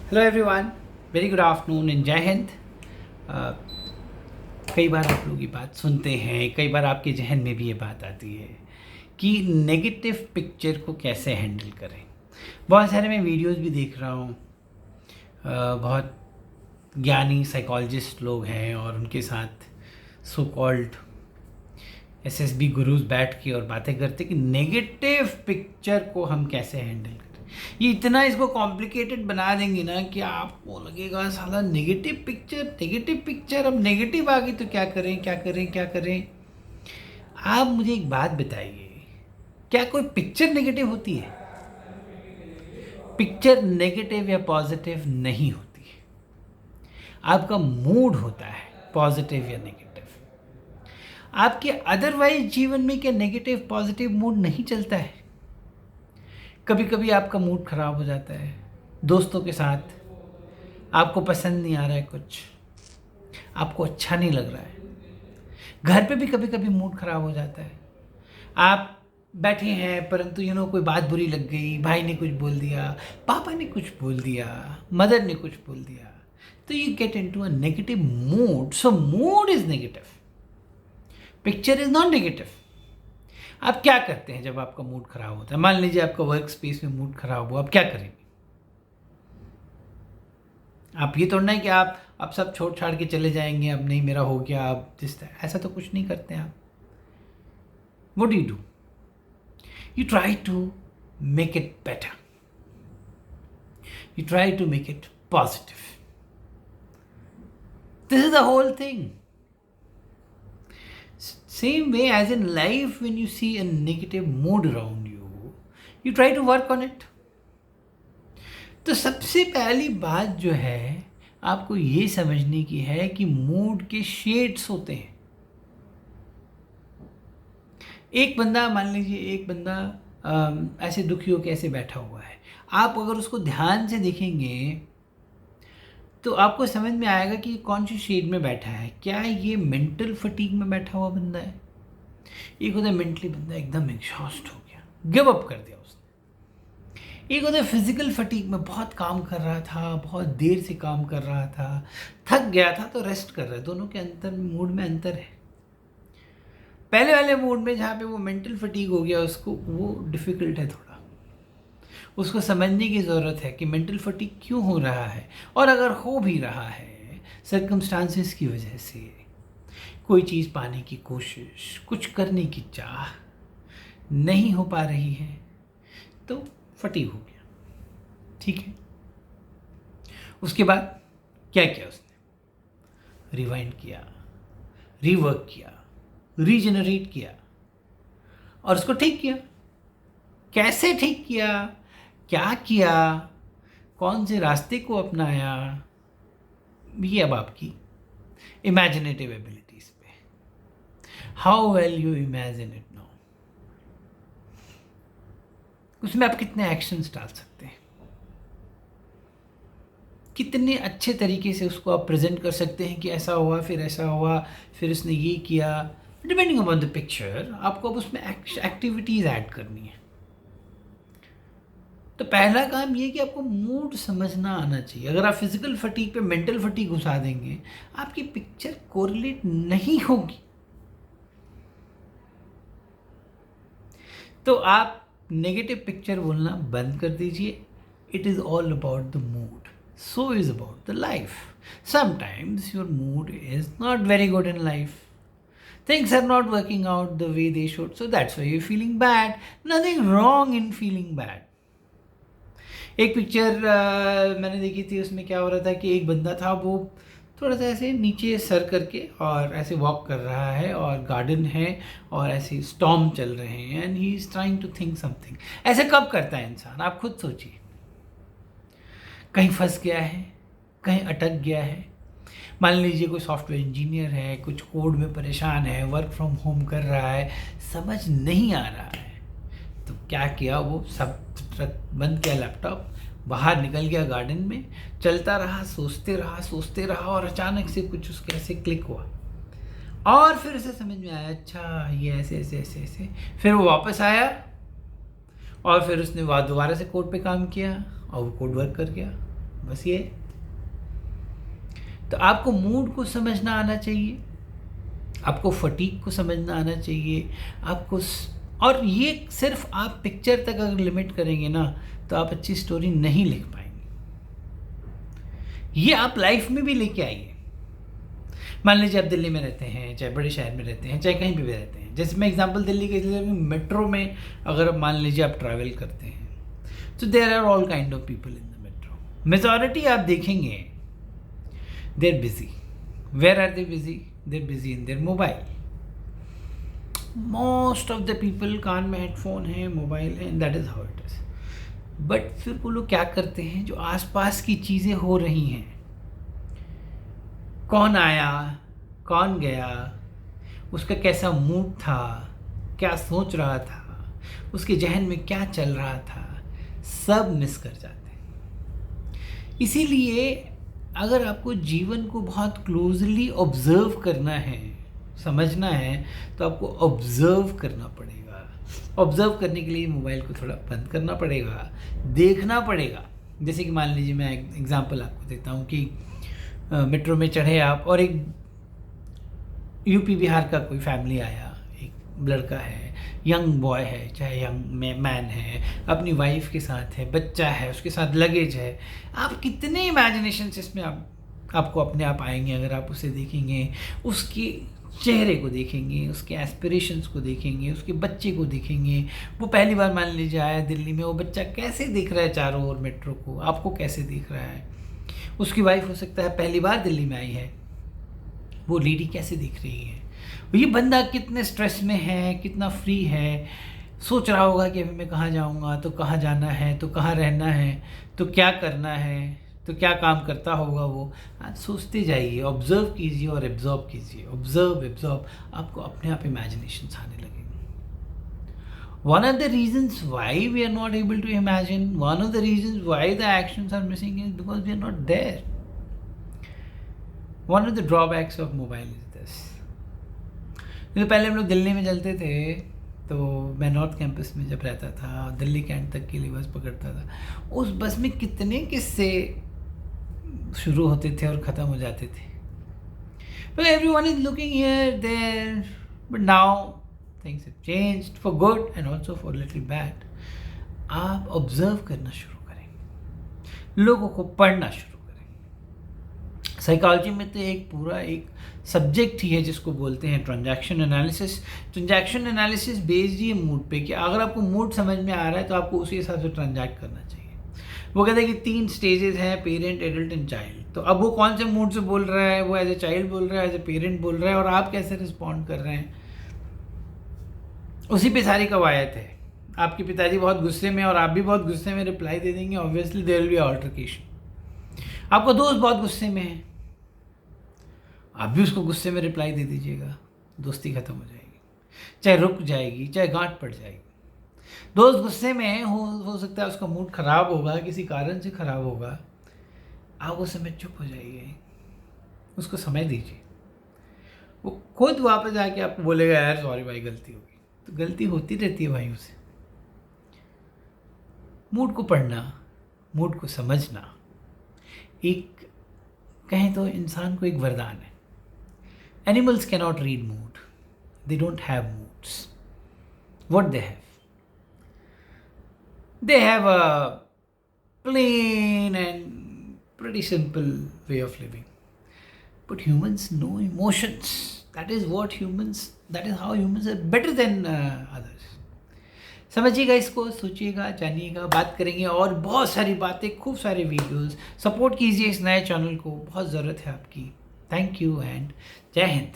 Hello everyone, very good afternoon and जय हिंद। कई बार आप लोग ये बात सुनते हैं, कई बार आपके जहन में भी ये बात आती है कि नेगेटिव पिक्चर को कैसे हैंडल करें। बहुत सारे मैं वीडियोस भी देख रहा हूँ, बहुत ज्ञानी साइकोलॉजिस्ट लोग हैं और उनके साथ सो कॉल्ड एसएसबी गुरुज बैठ के और बातें करते कि नेगेटिव पिक्चर को हम कैसे हैंडल करें। ये इतना इसको कॉम्प्लिकेटेड बना देंगे ना कि आपको लगेगा साला नेगेटिव पिक्चर, अब नेगेटिव आ गई तो क्या करें। आप मुझे एक बात बताइए, क्या कोई पिक्चर नेगेटिव होती है? पिक्चर नेगेटिव या पॉजिटिव नहीं होती है, आपका मूड होता है पॉजिटिव या नेगेटिव। आपके अदरवाइज जीवन में क्या नेगेटिव पॉजिटिव मूड नहीं चलता है? कभी कभी आपका मूड खराब हो जाता है दोस्तों के साथ, आपको पसंद नहीं आ रहा है, कुछ आपको अच्छा नहीं लग रहा है। घर पे भी कभी कभी मूड खराब हो जाता है, आप बैठे हैं परंतु कोई बात बुरी लग गई, भाई ने कुछ बोल दिया, पापा ने कुछ बोल दिया, मदर ने कुछ बोल दिया, तो you get into a negative mood. So mood is negative, picture is not negative. आप क्या करते हैं जब आपका मूड खराब होता है? मान लीजिए आपका वर्क स्पेस में मूड खराब हुआ, आप क्या करेंगे? आप ये थोड़ा है कि आप सब छोड़ छाड़ के चले जाएंगे, अब नहीं मेरा हो गया, अब ऐसा तो कुछ नहीं करते हैं आप। What do you do? You try to make it better, you try to make it positive. This is the whole thing. Same way as in life, when you see a negative mood around you, you try to work on it. तो सबसे पहली बात जो है आपको ये समझने की है कि मूड के शेड्स होते हैं। एक बंदा, मान लीजिए एक बंदा ऐसे दुखी होकर ऐसे बैठा हुआ है, आप अगर उसको ध्यान से देखेंगे तो आपको समझ में आएगा कि कौन सी शेड में बैठा है। क्या ये मेंटल फटीग में बैठा हुआ बंदा है? एक होता है मेंटली बंदा एकदम एग्जॉस्ट हो गया, गिव अप कर दिया उसने। एक होता है फिजिकल फटीग में बहुत काम कर रहा था, बहुत देर से काम कर रहा था, थक गया था तो रेस्ट कर रहा है। दोनों के अंतर मूड में अंतर है। पहले वाले मूड में जहाँ पे वो मेंटल फटीग हो गया, उसको वो डिफ़िकल्ट है थोड़ा, उसको समझने की ज़रूरत है कि मेंटल फटीग क्यों हो रहा है, और अगर हो भी रहा है सर्कमस्टांसेस की वजह से, कोई चीज़ पाने की कोशिश, कुछ करने की चाह नहीं हो पा रही है, तो फटीग हो गया। ठीक है, उसके बाद क्या किया उसने? रिवाइंड किया, रिवर्क किया, रीजनरेट किया और उसको ठीक किया। कैसे ठीक किया, क्या किया, कौन से रास्ते को अपनाया, ये अब आपकी इमेजिनेटिव एबिलिटीज पे। How well you imagine it now, उसमें आप कितने एक्शंस डाल सकते हैं, कितने अच्छे तरीके से उसको आप प्रेजेंट कर सकते हैं कि ऐसा हुआ, फिर ऐसा हुआ, फिर उसने ये किया। डिपेंडिंग अपॉन द पिक्चर आपको अब उसमें एक्टिविटीज ऐड करनी है। तो पहला काम ये कि आपको मूड समझना आना चाहिए। अगर आप फिजिकल फटीग पे मेंटल फटीग घुसा देंगे, आपकी पिक्चर कोरिलेट नहीं होगी। तो आप नेगेटिव पिक्चर बोलना बंद कर दीजिए। It is all about the mood, so is about the life. Sometimes your mood is not very good in life, things are not working out the way they should, so that's why you're feeling bad. Nothing wrong in feeling bad. एक picture मैंने देखी थी, उसमें क्या हो रहा था कि एक बंदा था, वो थोड़ा सा ऐसे नीचे सर करके और ऐसे वॉक कर रहा है, और गार्डन है और ऐसे स्टॉर्म चल रहे हैं, and he is trying to think something. ऐसे कब करता है इंसान? आप खुद सोचिए। कहीं फंस गया है, कहीं अटक गया है। मान लीजिए कोई सॉफ्टवेयर इंजीनियर है, कुछ कोड में परेशान है, वर्क फ्रॉम होम कर रहा है, समझ नहीं आ रहा है, तो क्या किया, वो सब बंद किया लैपटॉप, बाहर निकल गया गार्डन में, चलता रहा, सोचते रहा और अचानक से कुछ उसके ऐसे क्लिक हुआ, और फिर उसे समझ में आया, अच्छा ये ऐसे। फिर वो वापस आया और फिर उसने दोबारा से कोड पे काम किया और वो कोड वर्क कर गया। बस ये। तो आपको मूड को समझना आना चाहिए, आपको फटीग को समझना आना चाहिए, और ये सिर्फ आप पिक्चर तक अगर लिमिट करेंगे ना तो आप अच्छी स्टोरी नहीं लिख पाएंगे। ये आप लाइफ में भी लेके आइए। मान लीजिए आप दिल्ली में रहते हैं, चाहे बड़े शहर में रहते हैं, चाहे कहीं भी रहते हैं। जैसे मैं एग्जांपल दिल्ली के लिए, मेट्रो में अगर मान लीजिए आप ट्रैवल करते हैं तो there are all kind of people in the metro. Majority आप देखेंगे they are busy. Where are they busy? They are busy in their mobile. Most of the people कान में हेडफोन है, मोबाइल है, and that is how it is. But फिर वो लोग क्या करते हैं, जो आसपास की चीज़ें हो रही हैं, कौन आया, कौन गया, उसका कैसा मूड था, क्या सोच रहा था, उसके जहन में क्या चल रहा था, सब मिस कर जाते हैं। इसीलिए अगर आपको जीवन को बहुत क्लोजली ऑब्जर्व करना है, समझना है, तो आपको ऑब्जर्व करना पड़ेगा। ऑब्जर्व करने के लिए मोबाइल को थोड़ा बंद करना पड़ेगा, देखना पड़ेगा। जैसे कि मान लीजिए मैं एक एग्जांपल आपको देता हूँ कि मेट्रो में चढ़े आप और एक यूपी बिहार का कोई फैमिली आया, एक लड़का है, यंग बॉय है, चाहे यंग मैन है, अपनी वाइफ के साथ है, बच्चा है, उसके साथ लगेज है। आप कितने इमेजिनेशन इसमें आपको अपने आप आएंगे अगर आप उसे देखेंगे, उसके चेहरे को देखेंगे, उसके एस्पिरेशंस को देखेंगे, उसके बच्चे को देखेंगे। वो पहली बार मान लीजिए आया दिल्ली में, वो बच्चा कैसे देख रहा है चारों ओर मेट्रो को, आपको कैसे देख रहा है। उसकी वाइफ हो सकता है पहली बार दिल्ली में आई है, वो लेडी कैसे दिख रही है। ये बंदा कितने स्ट्रेस में है, कितना फ्री है, सोच रहा होगा कि अभी मैं कहाँ जाऊँगा, तो कहाँ जाना है, तो कहाँ रहना है, तो क्या करना है, तो क्या काम करता होगा वो। आज सोचते जाइए, ऑब्जर्व कीजिए और एब्जॉर्ब कीजिए। एब्जॉर्ब, आपको अपने आप इमेजिनेशंस आने लगेंगे। One of the reasons why we are not able to imagine, one of the reasons why the actions are missing is because we are not there. One of the drawbacks of mobile is this. तो पहले हम लोग दिल्ली में चलते थे, तो मैं north campus में जब रहता था, दिल्ली कैंट तक के लिए बस पकड़ता था। उस बस में कितने किस्से शुरू होते थे और ख़त्म हो जाते थे। But everyone is looking here, there, but now things have changed for good and also for little bad. आप ऑब्जर्व करना शुरू करें, लोगों को पढ़ना शुरू करें। साइकोलॉजी में तो एक पूरा एक सब्जेक्ट ही है जिसको बोलते हैं transaction analysis. Transaction analysis based ही मूड पे, कि अगर आपको मूड समझ में आ रहा है तो आपको उसी हिसाब से ट्रांजैक्ट करना चाहिए। वो कहते हैं कि 3 स्टेजेस हैं, पेरेंट, एडल्ट एंड चाइल्ड। तो अब वो कौन से मूड से बोल रहा है, वो एज ए चाइल्ड बोल रहा है, एज ए पेरेंट बोल रहा है, और आप कैसे रिस्पॉन्ड कर रहे हैं, उसी पे सारी कवायद है। आपके पिताजी बहुत गुस्से में और आप भी बहुत गुस्से में रिप्लाई दे देंगे, obviously there will be altercation. आपका दोस्त बहुत गुस्से में है, आप भी उसको गुस्से में रिप्लाई दे दीजिएगा, दोस्ती खत्म हो जाएगी, चाहे रुक जाएगी, चाहे गांठ पड़ जाएगी। दोस्त गुस्से में हो सकता है उसका मूड खराब होगा, किसी कारण से खराब होगा, आप उस समय चुप हो जाइए, उसको समय दीजिए। वो खुद वापस आके आपको बोलेगा यार सॉरी भाई गलती हो गई। तो गलती होती रहती है भाई उसे। मूड को पढ़ना, मूड को समझना एक कहें तो इंसान को एक वरदान है। Animals cannot read mood, they don't have moods. What they have, they have a plain and pretty simple way of living, but humans know emotions. That is how humans are better than others. समझिएगा इसको, सोचिएगा, जानिएगा, बात करेंगे और बहुत सारी बातें, खूब सारे वीडियोस। सपोर्ट कीजिए इस नए चैनल को, बहुत ज़रूरत है आपकी। थैंक यू एंड जय हिंद।